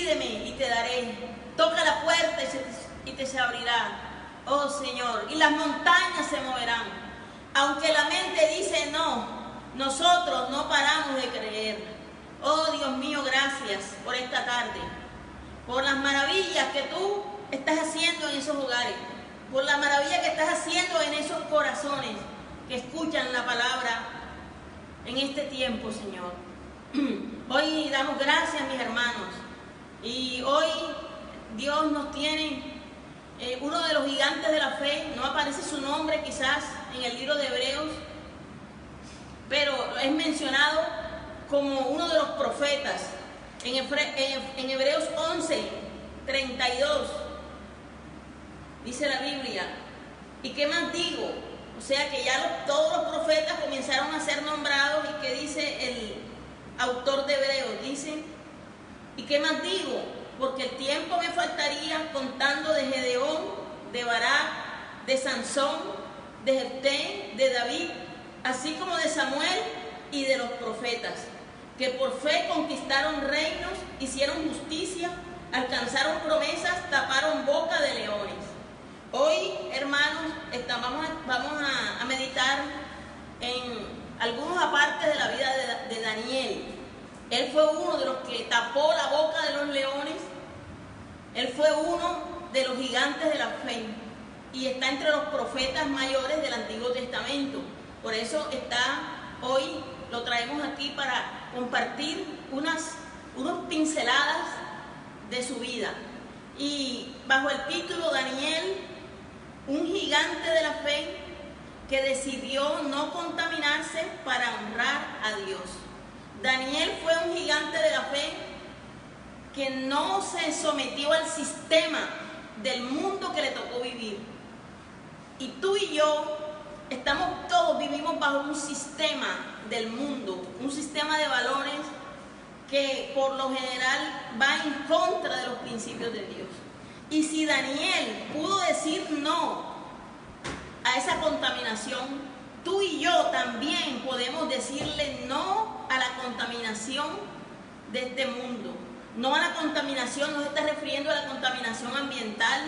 Pídeme y te daré. Toca la puerta y te se abrirá. Oh Señor, y las montañas se moverán. Aunque la mente dice no, nosotros no paramos de creer. Oh Dios mío, gracias por esta tarde, por las maravillas que tú estás haciendo en esos hogares, por la maravilla que estás haciendo en esos corazones que escuchan la palabra en este tiempo, Señor. Hoy damos gracias, mis hermanos, y hoy Dios nos tiene uno de los gigantes de la fe. No aparece su nombre quizás en el libro de Hebreos, pero es mencionado como uno de los profetas en Hebreos 11:32. Dice la Biblia, ¿y qué más digo? O sea que ya todos los profetas comenzaron a ser nombrados. ¿Y qué dice el autor de Hebreos? Dice, ¿y qué más digo? Porque el tiempo me faltaría contando de Gedeón, de Barak, de Sansón, de Jefté, de David, así como de Samuel y de los profetas, que por fe conquistaron reinos, hicieron justicia, alcanzaron promesas, taparon boca de leones. Hoy, hermanos, vamos a meditar en algunos apartes de la vida de Daniel. Él fue uno de los que tapó la boca de los leones. Él fue uno de los gigantes de la fe y está entre los profetas mayores del Antiguo Testamento. Por eso hoy lo traemos aquí para compartir unas pinceladas de su vida. Y bajo el título Daniel, un gigante de la fe que decidió no contaminarse para honrar a Dios. Daniel fue un gigante de la fe que no se sometió al sistema del mundo que le tocó vivir. Y tú y yo todos vivimos bajo un sistema del mundo, un sistema de valores que por lo general va en contra de los principios de Dios. Y si Daniel pudo decir no a esa contaminación, tú y yo también podemos decirle no a la contaminación de este mundo. No a la contaminación, no se está refiriendo a la contaminación ambiental,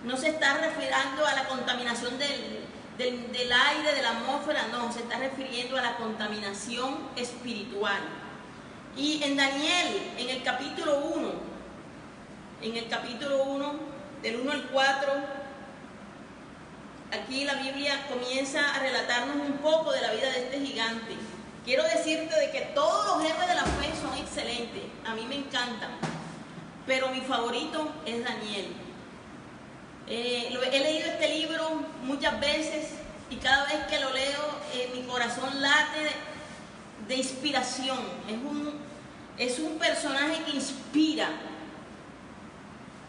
no se está refiriendo a la contaminación del aire, de la atmósfera, no, se está refiriendo a la contaminación espiritual. Y en Daniel, en el capítulo 1, del 1 al 4, aquí la Biblia comienza a relatarnos un poco de la vida de este gigante. Quiero decirte de que todos los héroes de la fe son excelentes, a mí me encantan, pero mi favorito es Daniel. He leído este libro muchas veces y cada vez que lo leo mi corazón late de inspiración. Es un personaje que inspira,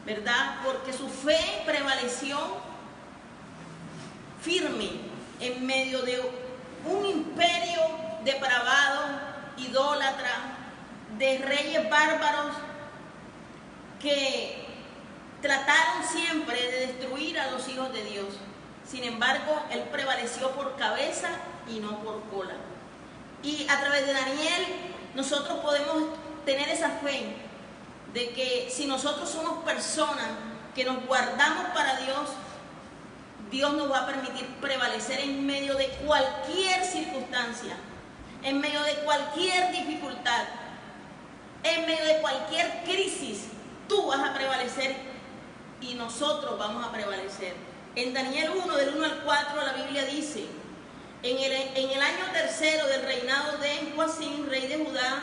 ¿verdad? Porque su fe prevaleció firme en medio de un imperio depravado, idólatra, de reyes bárbaros que trataron siempre de destruir a los hijos de Dios. Sin embargo, él prevaleció por cabeza y no por cola. Y a través de Daniel nosotros podemos tener esa fe de que si nosotros somos personas que nos guardamos para Dios, Dios nos va a permitir prevalecer en medio de cualquier circunstancia, en medio de cualquier dificultad, en medio de cualquier crisis. Tú vas a prevalecer y nosotros vamos a prevalecer. En Daniel 1, del 1 al 4, la Biblia dice: en el año tercero del reinado de Joacim, rey de Judá,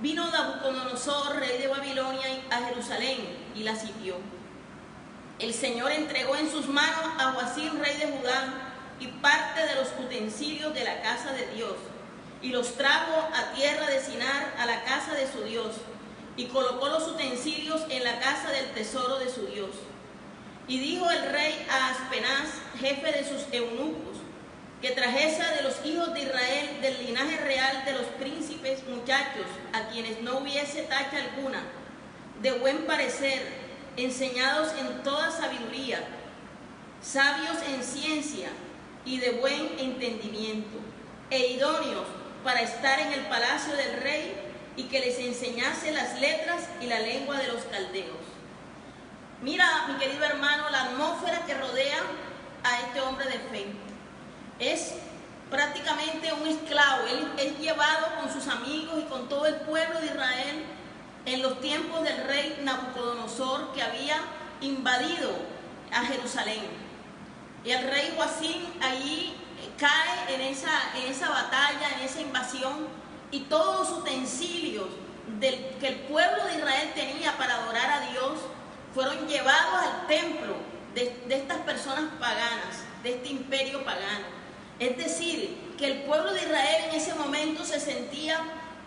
vino Nabucodonosor, rey de Babilonia, a Jerusalén y la sitió. El Señor entregó en sus manos a Joacim, rey de Judá, y parte de los utensilios de la casa de Dios, y los trajo a tierra de Sinar, a la casa de su Dios, y colocó los utensilios en la casa del tesoro de su Dios. Y dijo el rey a Aspenaz, jefe de sus eunucos, que trajese de los hijos de Israel, del linaje real de los príncipes, muchachos, a quienes no hubiese tacha alguna, de buen parecer, enseñados en toda sabiduría, sabios en ciencia y de buen entendimiento, e idóneos para estar en el palacio del rey y que les enseñase las letras y la lengua de los caldeos. Mira, mi querido hermano, la atmósfera que rodea a este hombre de fe. Es prácticamente un esclavo. Él es llevado con sus amigos y con todo el pueblo de Israel en los tiempos del rey Nabucodonosor, que había invadido a Jerusalén. Y el rey Joacim allí cae en esa batalla, en esa invasión, y todos los utensilios que el pueblo de Israel tenía para adorar a Dios fueron llevados al templo de estas personas paganas, de este imperio pagano. Es decir, que el pueblo de Israel en ese momento se sentía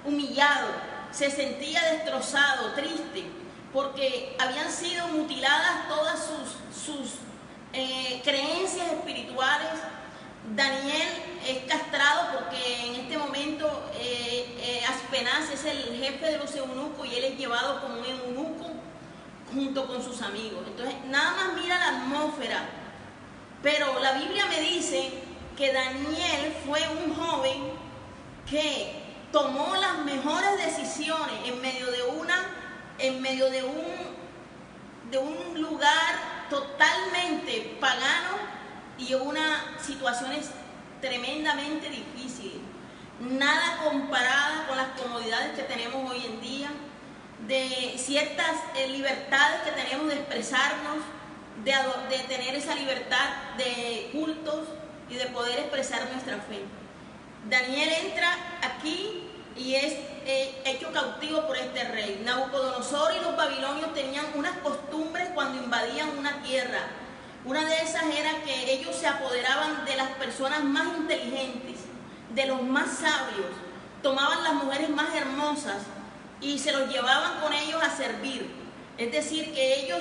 humillado, se sentía destrozado, triste, porque habían sido mutiladas todas sus creencias espirituales. Daniel es castrado porque en este momento Aspenaz es el jefe de los eunucos y él es llevado como un eunuco junto con sus amigos. Entonces, nada más mira la atmósfera. Pero la Biblia me dice que Daniel fue un joven que tomó las mejores decisiones en medio de un lugar totalmente pagano y unas situaciones tremendamente difíciles, nada comparada con las comodidades que tenemos hoy en día, de ciertas libertades que tenemos de expresarnos, de tener esa libertad de cultos y de poder expresar nuestra fe. Daniel entra aquí y es hecho cautivo por este rey. Nabucodonosor y los babilonios tenían unas costumbres cuando invadían una tierra. Una de esas era que ellos se apoderaban de las personas más inteligentes, de los más sabios, tomaban las mujeres más hermosas y se los llevaban con ellos a servir. Es decir, que ellos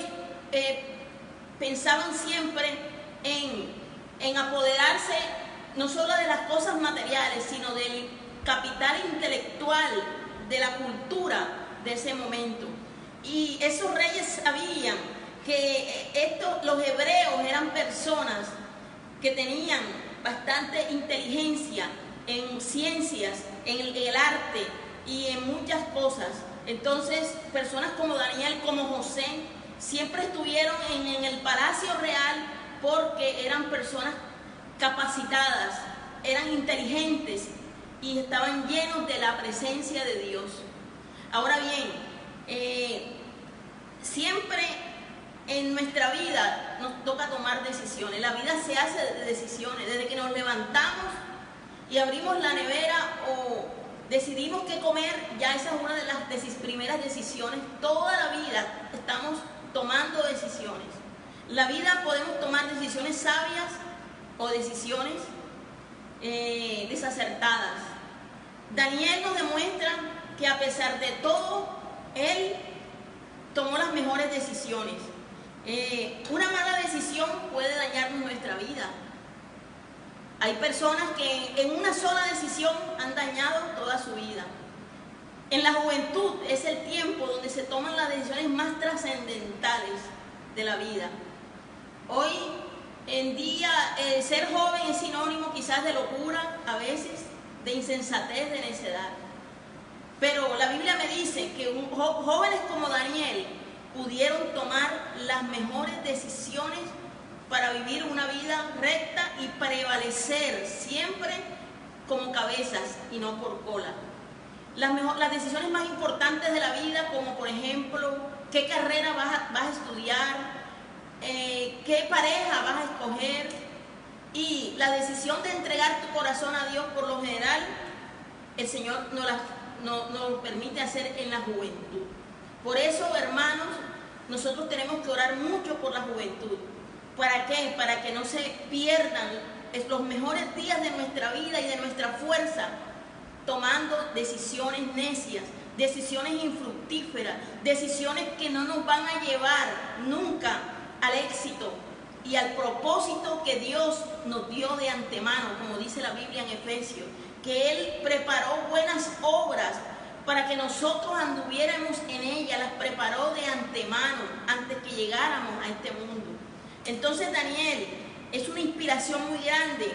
pensaban siempre en apoderarse no solo de las cosas materiales, sino del capital intelectual, de la cultura de ese momento. Y esos reyes sabían que los hebreos eran personas que tenían bastante inteligencia en ciencias, en el arte y en muchas cosas. Entonces, personas como Daniel, como José, siempre estuvieron en el palacio real porque eran personas capacitadas, eran inteligentes y estaban llenos de la presencia de Dios. Ahora bien, siempre en nuestra vida nos toca tomar decisiones. La vida se hace de decisiones. Desde que nos levantamos y abrimos la nevera o decidimos qué comer, ya esa es una de las primeras decisiones. Toda la vida estamos tomando decisiones. La vida podemos tomar decisiones sabias o decisiones desacertadas. Daniel nos demuestra que a pesar de todo, él tomó las mejores decisiones. Una mala decisión puede dañar nuestra vida. Hay personas que en una sola decisión han dañado toda su vida. En la juventud es el tiempo donde se toman las decisiones más trascendentales de la vida. Hoy en día ser joven es sinónimo quizás de locura, a veces de insensatez, de necedad. Pero la Biblia me dice que jóvenes como Daniel pudieron tomar las mejores decisiones para vivir una vida recta y prevalecer siempre como cabezas y no por cola. Las decisiones más importantes de la vida, como por ejemplo, qué carrera vas a estudiar, qué pareja vas a escoger, y la decisión de entregar tu corazón a Dios, por lo general, el Señor nos lo permite hacer en la juventud. Por eso, hermanos, nosotros tenemos que orar mucho por la juventud. ¿Para qué? Para que no se pierdan los mejores días de nuestra vida y de nuestra fuerza, tomando decisiones necias, decisiones infructíferas, decisiones que no nos van a llevar nunca al éxito y al propósito que Dios nos dio de antemano, como dice la Biblia en Efesios, que Él preparó buenas obras para que nosotros anduviéramos en ellas, las preparó de antemano, antes que llegáramos a este mundo. Entonces Daniel es una inspiración muy grande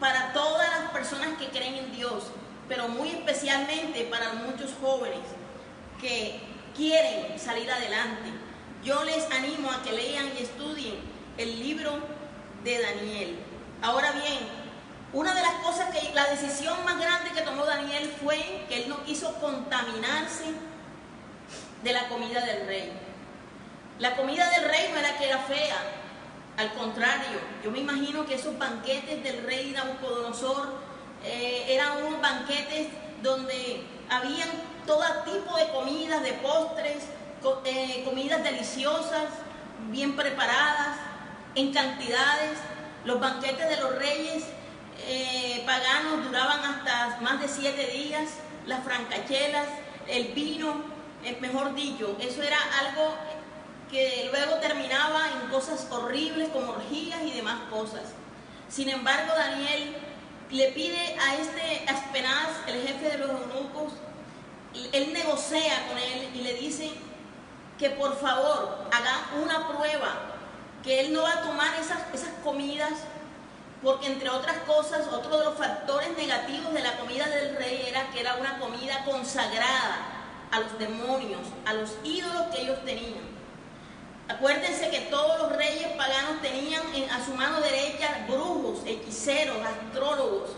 para todas las personas que creen en Dios, pero muy especialmente para muchos jóvenes que quieren salir adelante. Yo les animo a que lean y estudien el libro de Daniel. Ahora bien, una de las cosas la decisión más grande que tomó Daniel fue que él no quiso contaminarse de la comida del rey. La comida del rey no era que era fea, al contrario, yo me imagino que esos banquetes del rey Nabucodonosor eran unos banquetes donde habían todo tipo de comidas, de postres, comidas deliciosas, bien preparadas, en cantidades. Los banquetes de los reyes paganos duraban hasta más de 7 días, las francachelas, el vino, mejor dicho, eso era algo que luego terminaba en cosas horribles como orgías y demás cosas. Sin embargo, Daniel le pide a Aspenaz, el jefe de los eunucos, él negocia con él y le dice que por favor haga una prueba, que él no va a tomar esas comidas, porque entre otras cosas, otro de los factores negativos de la comida del rey era que era una comida consagrada a los demonios, a los ídolos que ellos tenían. Acuérdense que todos los reyes paganos tenían a su mano derecha brujos, hechiceros, astrólogos,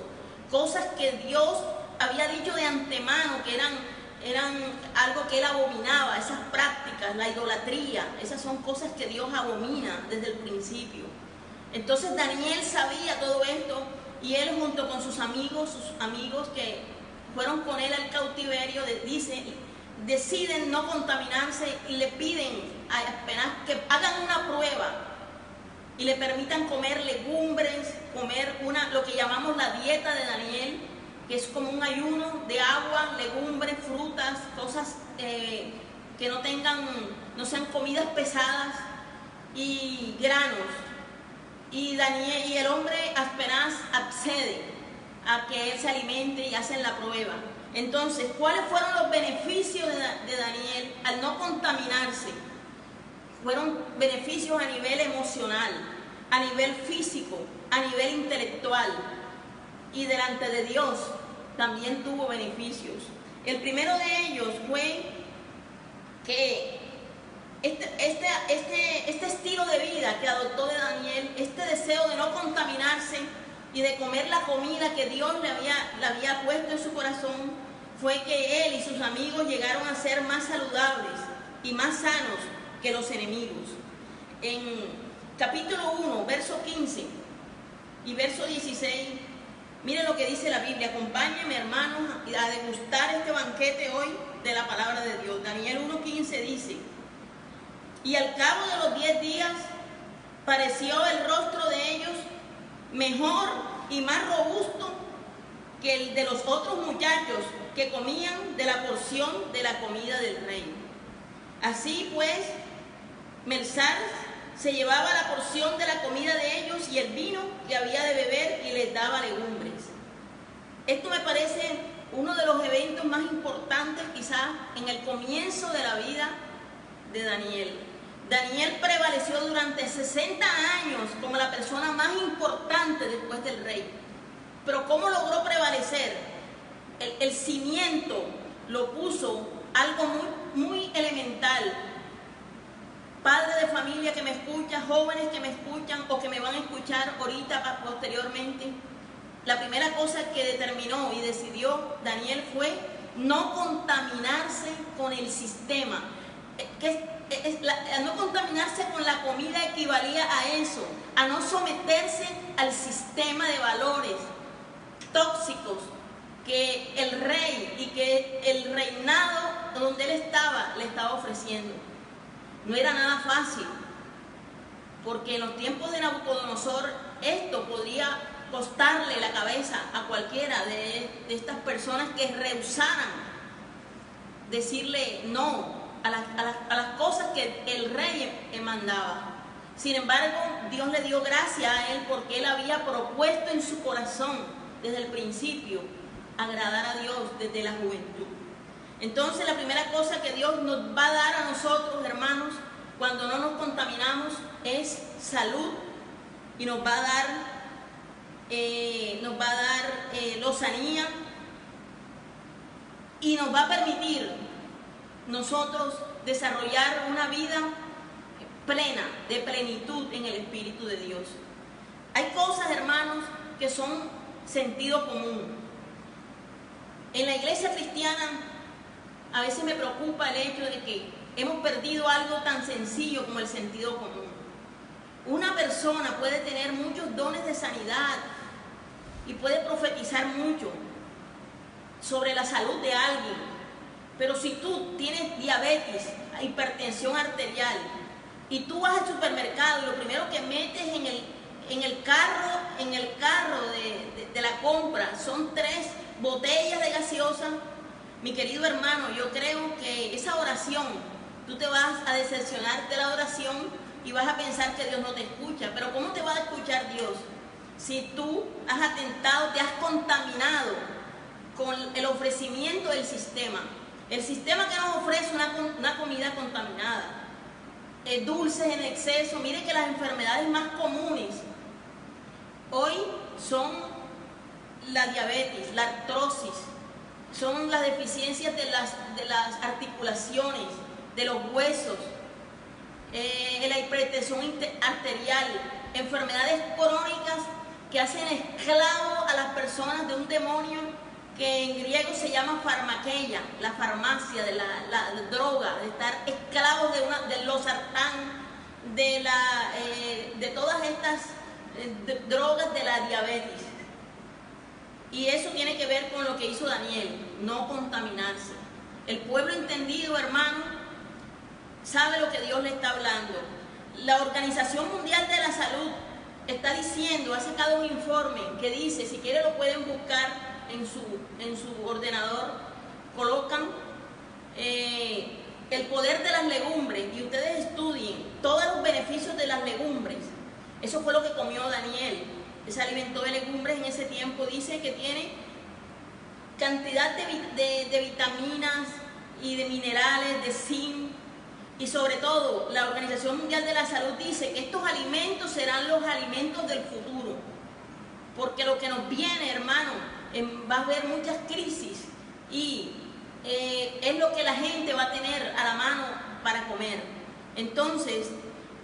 cosas que Dios había dicho de antemano que eran algo que él abominaba, esas prácticas, la idolatría, esas son cosas que Dios abomina desde el principio. Entonces Daniel sabía todo esto y él junto con sus amigos que fueron con él al cautiverio, deciden no contaminarse y le piden apenas que hagan una prueba y le permitan comer legumbres, comer lo que llamamos la dieta de Daniel, que es como un ayuno de agua, legumbres, frutas, cosas que no sean comidas pesadas y granos. Y el hombre Aspenaz accede a que él se alimente y hacen la prueba. Entonces, ¿cuáles fueron los beneficios de Daniel al no contaminarse? Fueron beneficios a nivel emocional, a nivel físico, a nivel intelectual, y delante de Dios también tuvo beneficios. El primero de ellos fue que este estilo de vida que adoptó de Daniel, este deseo de no contaminarse y de comer la comida que Dios le había puesto en su corazón, fue que él y sus amigos llegaron a ser más saludables y más sanos que los enemigos. En capítulo 1, verso 15 y verso 16, miren lo que dice la Biblia. Acompáñenme, hermanos, a degustar este banquete hoy de la palabra de Dios. Daniel 1:15 dice: y al cabo de los 10 días pareció el rostro de ellos mejor y más robusto que el de los otros muchachos que comían de la porción de la comida del rey. Así pues, Melzar se llevaba la porción de la comida de ellos y el vino que había de beber y les daba legumbres. Esto me parece uno de los eventos más importantes quizás en el comienzo de la vida de Daniel. Daniel prevaleció durante 60 años como la persona más importante después del rey. Pero ¿cómo logró prevalecer? El cimiento lo puso algo muy elemental. Padre de familia que me escucha, jóvenes que me escuchan o que me van a escuchar ahorita posteriormente, la primera cosa que determinó y decidió Daniel fue no contaminarse con el sistema. No contaminarse con la comida equivalía a eso, a no someterse al sistema de valores tóxicos que el rey y que el reinado donde él estaba le estaba ofreciendo. No era nada fácil, porque en los tiempos de Nabucodonosor esto podría costarle la cabeza a cualquiera de estas personas que rehusaran decirle no a las cosas que el rey mandaba. Sin embargo, Dios le dio gracia a él porque él había propuesto en su corazón desde el principio agradar a Dios desde la juventud. Entonces, la primera cosa que Dios nos va a dar a nosotros, hermanos, cuando no nos contaminamos, es salud, y nos va a dar lozanía, y nos va a permitir nosotros desarrollar una vida plena, de plenitud en el Espíritu de Dios. Hay cosas, hermanos, que son sentido común. En la iglesia cristiana a veces me preocupa el hecho de que hemos perdido algo tan sencillo como el sentido común. Una persona puede tener muchos dones de sanidad y puede profetizar mucho sobre la salud de alguien, pero si tú tienes diabetes, hipertensión arterial, y tú vas al supermercado y lo primero que metes en el carro de la compra son 3 botellas de gaseosa, mi querido hermano, yo creo que esa oración, tú te vas a decepcionar de la oración y vas a pensar que Dios no te escucha. Pero ¿cómo te va a escuchar Dios si tú has atentado, te has contaminado con el ofrecimiento del sistema? El sistema que nos ofrece una comida contaminada, dulces en exceso. Mire que las enfermedades más comunes hoy son la diabetes, la artrosis, son las deficiencias de las articulaciones, de los huesos, la hipertensión arterial, enfermedades crónicas que hacen esclavo a las personas de un demonio que en griego se llama farmaqueia, la farmacia, de la droga, de estar esclavos del losartán, de todas estas drogas de la diabetes. Y eso tiene que ver con lo que hizo Daniel, no contaminarse. El pueblo entendido, hermano, sabe lo que Dios le está hablando. La Organización Mundial de la Salud está diciendo, ha sacado un informe que dice, si quieren lo pueden buscar en su ordenador, colocan el poder de las legumbres y ustedes estudien todos los beneficios de las legumbres. Eso fue lo que comió Daniel. Se alimentó de legumbres en ese tiempo. Dice que tiene cantidad de vitaminas y de minerales, de zinc, y sobre todo la Organización Mundial de la Salud dice que estos alimentos serán los alimentos del futuro, porque lo que nos viene, hermano, va a haber muchas crisis y es lo que la gente va a tener a la mano para comer. Entonces,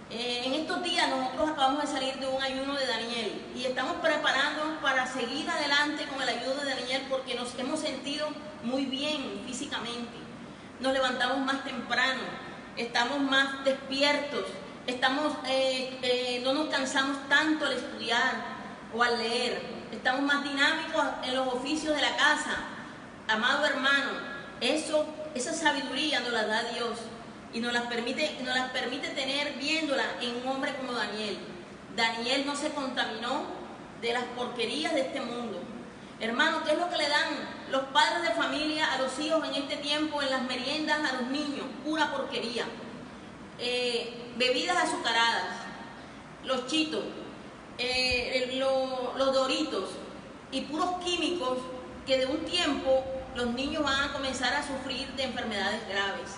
en estos días nosotros acabamos de salir de un ayuno de Daniel y estamos preparándonos para seguir adelante con el ayuno de Daniel, porque nos hemos sentido muy bien físicamente. Nos levantamos más temprano, estamos más despiertos, no nos cansamos tanto al estudiar o al leer, estamos más dinámicos en los oficios de la casa. Amado hermano, esa sabiduría nos la da Dios y nos las permite tener viéndola en un hombre como Daniel. Daniel no se contaminó de las porquerías de este mundo. Hermano, ¿qué es lo que le dan los padres de familia a los hijos en este tiempo, en las meriendas a los niños? Pura porquería. Bebidas azucaradas, los chitos, los doritos y puros químicos que de un tiempo los niños van a comenzar a sufrir de enfermedades graves.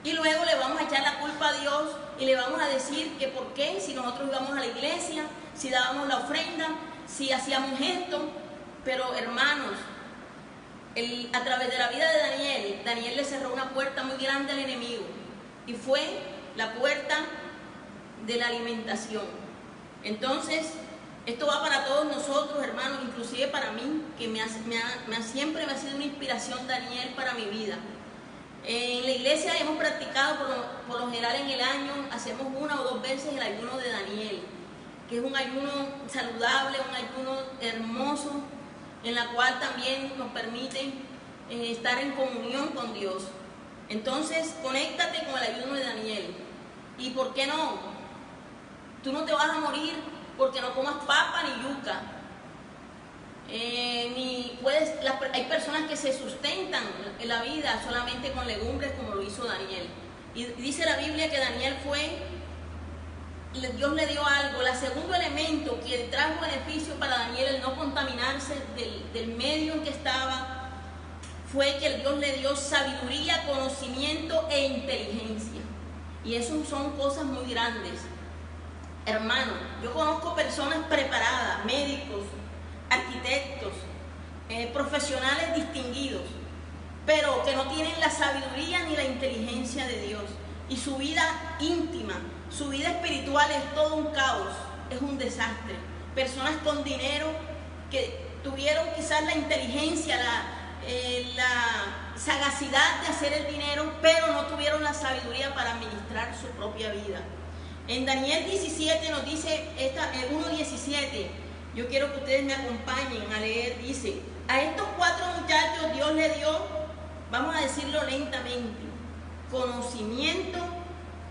Y luego le vamos a echar la culpa a Dios y le vamos a decir que por qué, si nosotros íbamos a la iglesia, si dábamos la ofrenda, si hacíamos esto. Pero hermanos, a través de la vida de Daniel le cerró una puerta muy grande al enemigo y fue la puerta de la alimentación. Entonces, esto va para todos nosotros, hermanos, inclusive para mí, que siempre me ha sido una inspiración Daniel para mi vida. En la iglesia hemos practicado por lo general en el año, hacemos 1 o 2 veces el ayuno de Daniel, que es un ayuno saludable, un ayuno hermoso, en la cual también nos permite estar en comunión con Dios. Entonces, conéctate con el ayuno de Daniel. ¿Y por qué no? Tú no te vas a morir porque no comas papa ni yuca. Hay personas que se sustentan en la vida solamente con legumbres, como lo hizo Daniel. Y dice la Biblia que Daniel Dios le dio algo. El segundo elemento que trajo beneficio para Daniel, el no contaminarse del medio en que estaba, fue que Dios le dio sabiduría, conocimiento e inteligencia. Y eso son cosas muy grandes. Hermano, yo conozco personas preparadas, médicos, arquitectos, profesionales distinguidos, pero que no tienen la sabiduría ni la inteligencia de Dios. Y su vida íntima, su vida espiritual es todo un caos, es un desastre. Personas con dinero que tuvieron quizás la inteligencia, la sagacidad de hacer el dinero, pero no tuvieron la sabiduría para administrar su propia vida. En Daniel 17 nos dice, 1:17, yo quiero que ustedes me acompañen a leer, dice: a estos 4 muchachos Dios le dio, vamos a decirlo lentamente, conocimiento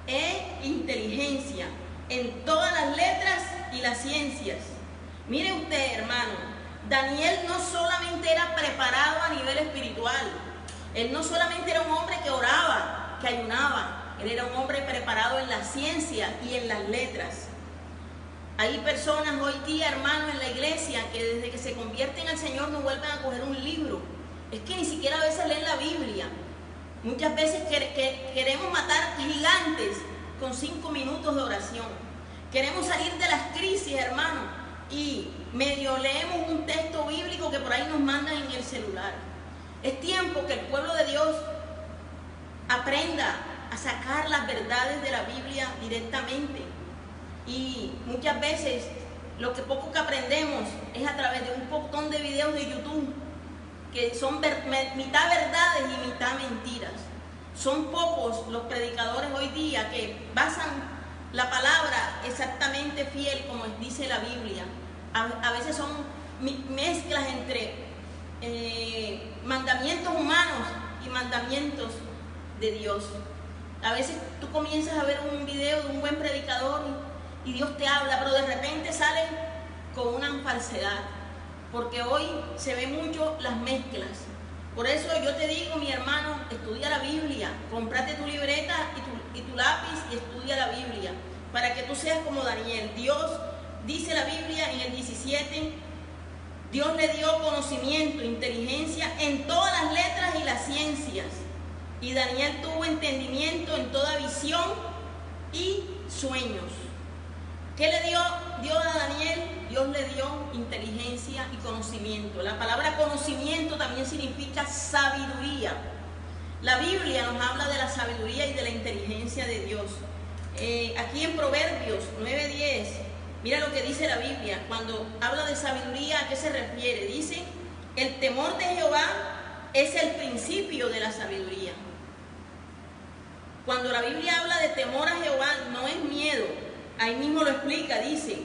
e inteligencia en todas las letras y las ciencias. Mire usted, hermano, Daniel no solamente era preparado a nivel espiritual, él no solamente era un hombre que oraba, que ayunaba, él era un hombre preparado en la ciencia y en las letras. Hay personas hoy día, hermanos, en la iglesia que desde que se convierten al Señor no vuelven a coger un libro. Es que ni siquiera a veces leen la Biblia. Muchas veces queremos matar gigantes con 5 minutos de oración. Queremos salir de las crisis, hermanos, y medio leemos un texto bíblico que por ahí nos mandan en el celular. Es tiempo que el pueblo de Dios aprenda a sacar las verdades de la Biblia directamente. Y muchas veces lo que poco que aprendemos es a través de un montón de videos de YouTube que son mitad verdades y mitad mentiras. Son pocos los predicadores hoy día que basan la palabra exactamente fiel como dice la Biblia. A veces son mezclas entre mandamientos humanos y mandamientos de Dios. A veces tú comienzas a ver un video de un buen predicador y Dios te habla, pero de repente sale con una falsedad, porque hoy se ve mucho las mezclas. Por eso yo te digo, mi hermano, estudia la Biblia, cómprate tu libreta y tu lápiz y estudia la Biblia, para que tú seas como Daniel. Dios, dice la Biblia en el 17, Dios le dio conocimiento, inteligencia en todas las letras y las ciencias. Y Daniel tuvo entendimiento en toda visión y sueños. ¿Qué le dio Dios a Daniel? Dios le dio inteligencia y conocimiento. La palabra conocimiento también significa sabiduría. La Biblia nos habla de la sabiduría y de la inteligencia de Dios. Aquí en Proverbios 9:10, mira lo que dice la Biblia. Cuando habla de sabiduría, ¿a qué se refiere? Dice, el temor de Jehová es el principio de la sabiduría. Cuando la Biblia habla de temor a Jehová, no es miedo. Ahí mismo lo explica, dice,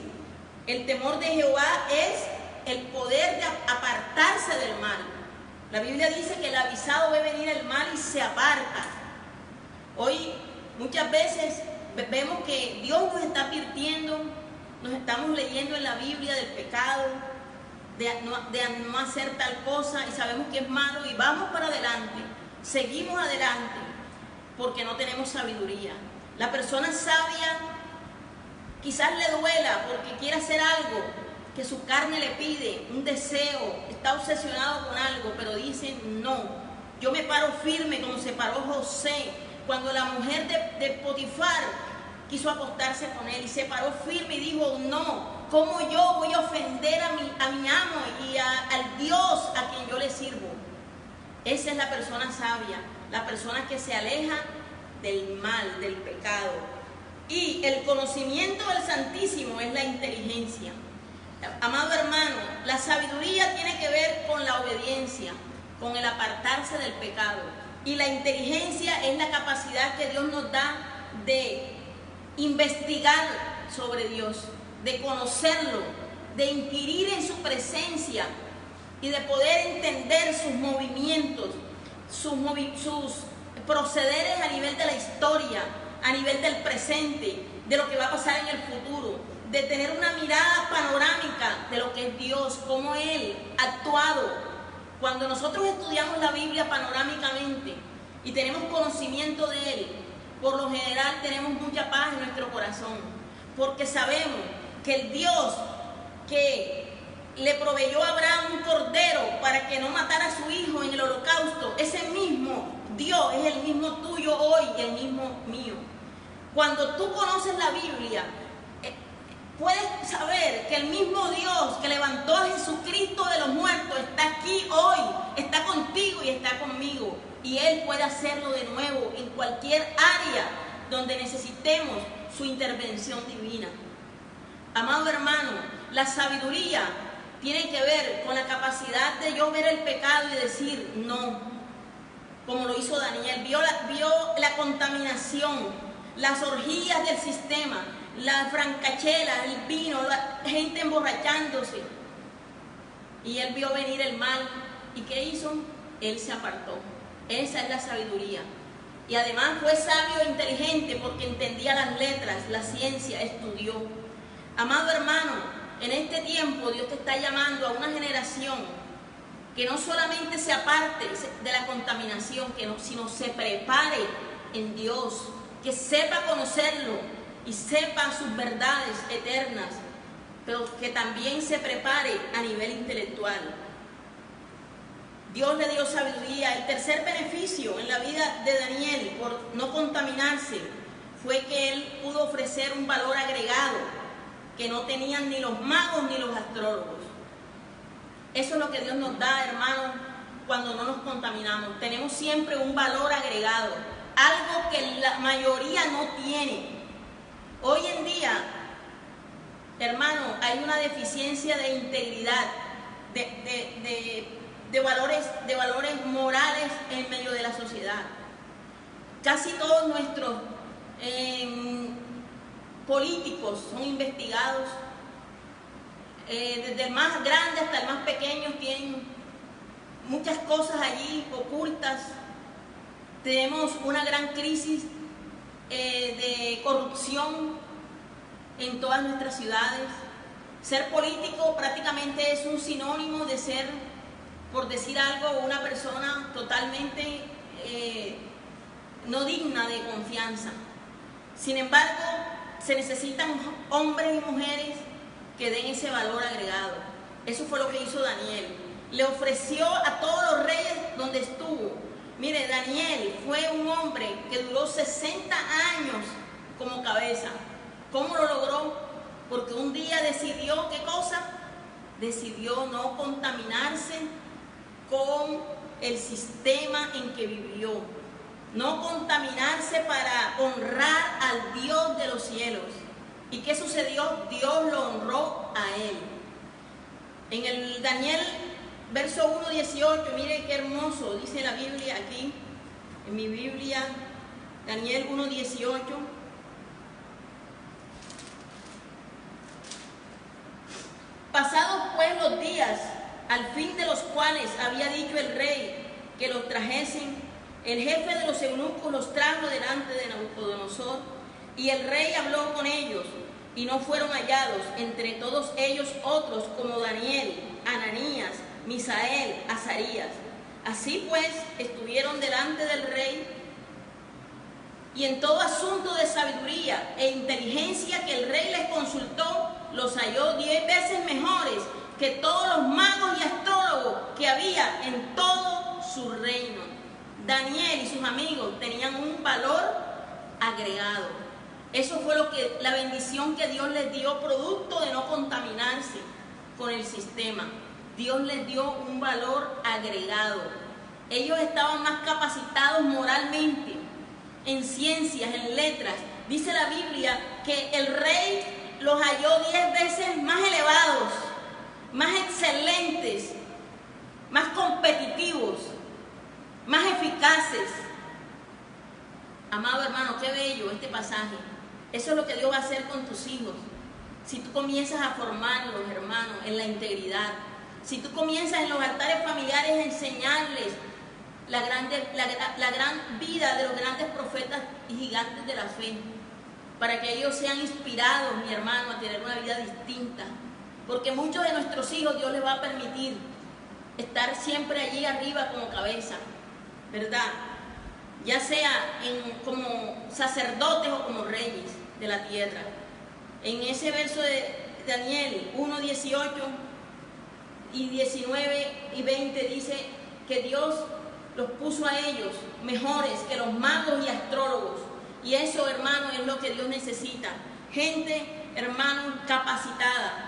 el temor de Jehová es el poder de apartarse del mal. La Biblia dice que el avisado ve venir el mal y se aparta. Hoy muchas veces vemos que Dios nos está advirtiendo, nos estamos leyendo en la Biblia del pecado, de no hacer tal cosa, y sabemos que es malo y vamos para adelante, seguimos adelante porque no tenemos sabiduría. La persona sabia quizás le duela porque quiere hacer algo que su carne le pide, un deseo, está obsesionado con algo, pero dice no. Yo me paro firme como se paró José cuando la mujer de Potifar quiso acostarse con él, y se paró firme y dijo no. ¿Cómo yo voy a ofender a mi amo y al Dios a quien yo le sirvo? Esa es la persona sabia, la persona que se aleja del mal, del pecado. Y el conocimiento del Santísimo es la inteligencia. Amado hermano, la sabiduría tiene que ver con la obediencia, con el apartarse del pecado. Y la inteligencia es la capacidad que Dios nos da de investigar sobre Dios, de conocerlo, de inquirir en su presencia y de poder entender sus movimientos, sus procederes a nivel de la historia, a nivel del presente, de lo que va a pasar en el futuro, de tener una mirada panorámica de lo que es Dios, cómo Él ha actuado. Cuando nosotros estudiamos la Biblia panorámicamente y tenemos conocimiento de Él, por lo general tenemos mucha paz en nuestro corazón, porque sabemos que el Dios que le proveyó a Abraham un cordero para que no matara a su hijo en el holocausto, ese mismo Dios es el mismo tuyo hoy y el mismo mío. Cuando tú conoces la Biblia, puedes saber que el mismo Dios que levantó a Jesucristo de los muertos está aquí hoy, está contigo y está conmigo. Y Él puede hacerlo de nuevo en cualquier área donde necesitemos su intervención divina. Amado hermano, la sabiduría tiene que ver con la capacidad de yo ver el pecado y decir no, como lo hizo Daniel. Vio la contaminación, las orgías del sistema, la francachela, el vino, la gente emborrachándose. Y él vio venir el mal. ¿Y qué hizo? Él se apartó. Esa es la sabiduría. Y además fue sabio e inteligente porque entendía las letras, la ciencia, estudió. Amado hermano, en este tiempo Dios te está llamando a una generación que no solamente se aparte de la contaminación, sino se prepare en Dios, que sepa conocerlo y sepa sus verdades eternas, pero que también se prepare a nivel intelectual. Dios le dio sabiduría. El tercer beneficio en la vida de Daniel por no contaminarse fue que él pudo ofrecer un valor agregado que no tenían ni los magos ni los astrólogos. Eso es lo que Dios nos da, hermanos, cuando no nos contaminamos. Tenemos siempre un valor agregado, algo que la mayoría no tiene. Hoy en día, hermano, hay una deficiencia de integridad, de valores morales en medio de la sociedad. Casi todos nuestros políticos son investigados, desde el más grande hasta el más pequeño, tienen muchas cosas allí ocultas. Tenemos una gran crisis de corrupción en todas nuestras ciudades. Ser político prácticamente es un sinónimo de ser, por decir algo, una persona totalmente no digna de confianza. Sin embargo, se necesitan hombres y mujeres que den ese valor agregado. Eso fue lo que hizo Daniel. Le ofreció a todos los reyes donde estuvo. Mire, Daniel fue un hombre que duró 60 años como cabeza. ¿Cómo lo logró? Porque un día decidió, ¿qué cosa? Decidió no contaminarse con el sistema en que vivió. No contaminarse para honrar al Dios de los cielos. ¿Y qué sucedió? Dios lo honró a él. En el Daniel, verso 1:18, mire qué hermoso, dice la Biblia aquí, en mi Biblia, Daniel 1:18. Pasados pues los días, al fin de los cuales había dicho el rey que los trajesen, el jefe de los eunucos los trajo delante de Nabucodonosor, y el rey habló con ellos, y no fueron hallados entre todos ellos otros como Daniel, Ananías, Misael, Azarías. Así pues, estuvieron delante del rey, y en todo asunto de sabiduría e inteligencia que el rey les consultó, los halló 10 veces mejores que todos los magos y astrólogos que había en todo su reino. Daniel y sus amigos tenían un valor agregado. Eso fue la bendición que Dios les dio, producto de no contaminarse con el sistema. Dios les dio un valor agregado. Ellos estaban más capacitados moralmente, en ciencias, en letras. Dice la Biblia que el rey los halló 10 veces más elevados, más excelentes, más competitivos, más eficaces. Amado hermano, qué bello este pasaje. Eso es lo que Dios va a hacer con tus hijos. Si tú comienzas a formarlos, hermanos, en la integridad. Si tú comienzas en los altares familiares a enseñarles la gran vida de los grandes profetas y gigantes de la fe, para que ellos sean inspirados, mi hermano, a tener una vida distinta. Porque muchos de nuestros hijos Dios les va a permitir estar siempre allí arriba como cabeza, ¿verdad? Ya sea como sacerdotes o como reyes de la tierra. En ese verso de Daniel 1:18 y 19 y 20 dice que Dios los puso a ellos mejores que los magos y astrólogos. Y eso, hermano, es lo que Dios necesita. Gente, hermano, capacitada,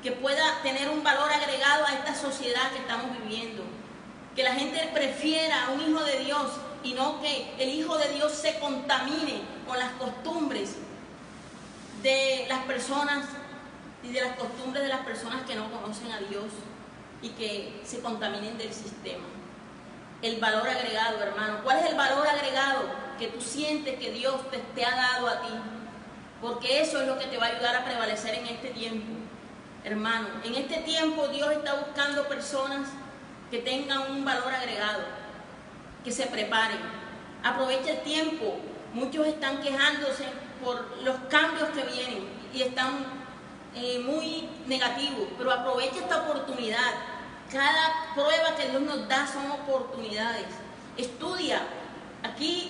que pueda tener un valor agregado a esta sociedad que estamos viviendo. Que la gente prefiera a un hijo de Dios y no que el hijo de Dios se contamine con las costumbres de las personas y de las costumbres de las personas que no conocen a Dios y que se contaminen del sistema. El valor agregado, hermano. ¿Cuál es el valor agregado que tú sientes que Dios te ha dado a ti? Porque eso es lo que te va a ayudar a prevalecer en este tiempo, hermano. En este tiempo Dios está buscando personas que tengan un valor agregado, que se preparen. Aprovecha el tiempo. Muchos están quejándose por los cambios que vienen y están muy negativos, pero aprovecha esta oportunidad. Cada prueba que Dios nos da son oportunidades. Estudia. Aquí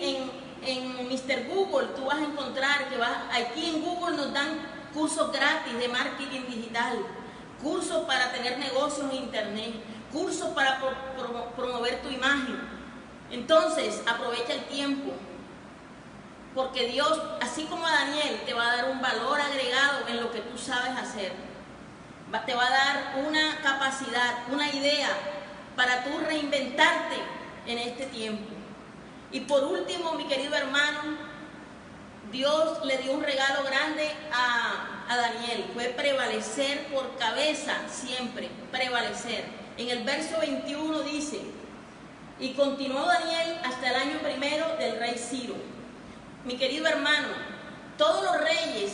en Mr. Google tú vas a encontrar que aquí en Google nos dan cursos gratis de marketing digital, cursos para tener negocios en internet, cursos para promover tu imagen. Entonces, aprovecha el tiempo, porque Dios, así como a Daniel, te va a dar un valor agregado en lo que tú sabes hacer. Te va a dar una capacidad, una idea para tú reinventarte en este tiempo. Y por último, mi querido hermano, Dios le dio un regalo grande a Daniel. Fue prevalecer por cabeza siempre, prevalecer. En el verso 21 dice: y continuó Daniel hasta el año primero del rey Ciro. Mi querido hermano, todos los reyes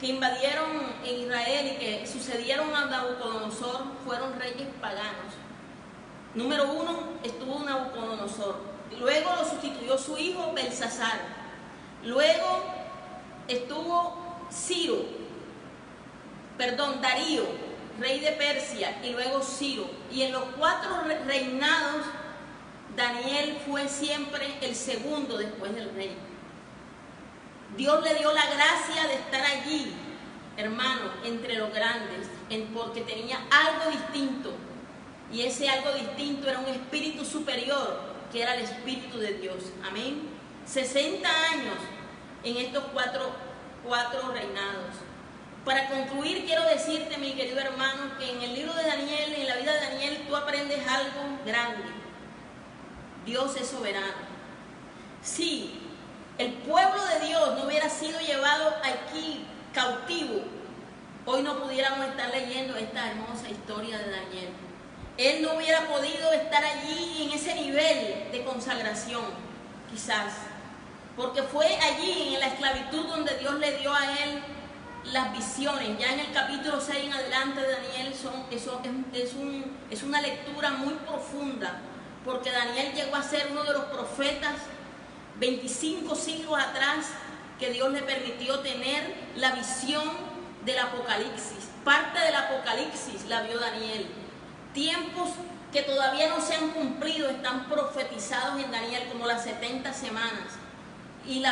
que invadieron en Israel y que sucedieron a Nabucodonosor fueron reyes paganos. Número 1 estuvo Nabucodonosor, luego lo sustituyó su hijo Belsasar, luego estuvo Darío, rey de Persia, y luego Ciro. Y en los 4 reinados, Daniel fue siempre el segundo después del rey. Dios le dio la gracia de estar allí, hermano, entre los grandes, porque tenía algo distinto. Y ese algo distinto era un espíritu superior, que era el Espíritu de Dios. Amén. 60 años en estos cuatro reinados. Para concluir, quiero decirte, mi querido hermano, que en el libro de Daniel, en la vida de Daniel, tú aprendes algo grande. Dios es soberano. Sí. El pueblo de Dios no hubiera sido llevado aquí cautivo, hoy no pudiéramos estar leyendo esta hermosa historia de Daniel. Él no hubiera podido estar allí en ese nivel de consagración, quizás, porque fue allí en la esclavitud donde Dios le dio a él las visiones. Ya en el capítulo 6 en adelante de Daniel es una lectura muy profunda, porque Daniel llegó a ser uno de los profetas 25 siglos atrás que Dios le permitió tener la visión del Apocalipsis. Parte del Apocalipsis la vio Daniel. Tiempos que todavía no se han cumplido están profetizados en Daniel, como las 70 semanas y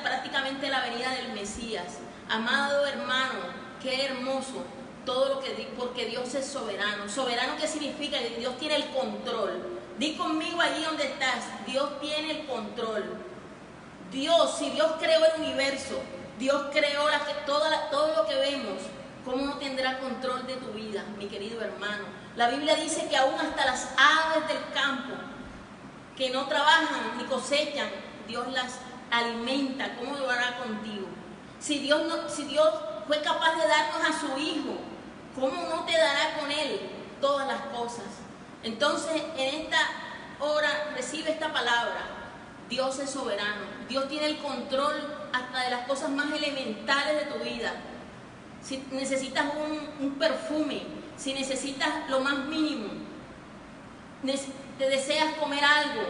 prácticamente la venida del Mesías. Amado hermano, qué hermoso todo lo que porque Dios es soberano. Soberano, ¿qué significa? Que Dios tiene el control. Di conmigo allí donde estás, Dios tiene el control. Si Dios creó el universo, Dios creó todo lo que vemos, ¿cómo no tendrá control de tu vida, mi querido hermano? La Biblia dice que aún hasta las aves del campo, que no trabajan ni cosechan, Dios las alimenta. ¿Cómo lo hará contigo? Si Dios fue capaz de darnos a su Hijo, ¿cómo no te dará con Él todas las cosas? Entonces, en esta hora recibe esta palabra. Dios es soberano. Dios tiene el control hasta de las cosas más elementales de tu vida. Si necesitas un perfume, si necesitas lo más mínimo, te deseas comer algo,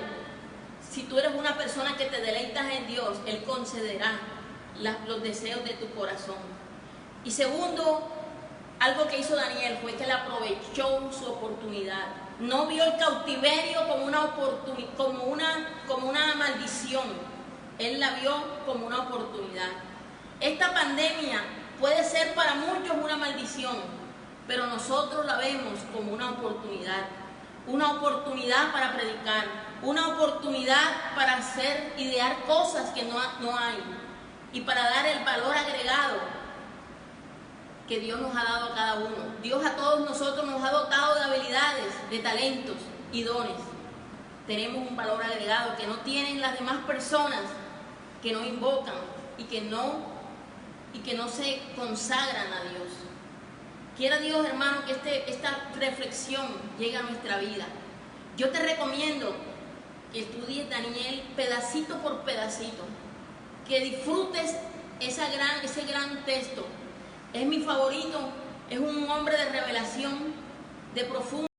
si tú eres una persona que te deleitas en Dios, Él concederá los deseos de tu corazón. Y segundo, algo que hizo Daniel fue que él aprovechó su oportunidad. No vio el cautiverio como una maldición. Él la vio como una oportunidad. Esta pandemia puede ser para muchos una maldición, pero nosotros la vemos como una oportunidad. Una oportunidad para predicar, una oportunidad para idear cosas que no hay, y para dar el valor agregado que Dios nos ha dado a cada uno. Dios a todos nosotros nos ha dotado de habilidades, de talentos y dones. Tenemos un valor agregado que no tienen las demás personas que no invocan y que no se consagran a Dios. Quiera Dios, hermano, que esta reflexión llegue a nuestra vida. Yo te recomiendo que estudies Daniel pedacito por pedacito, que disfrutes ese gran texto. Es mi favorito, es un hombre de revelación, de profundo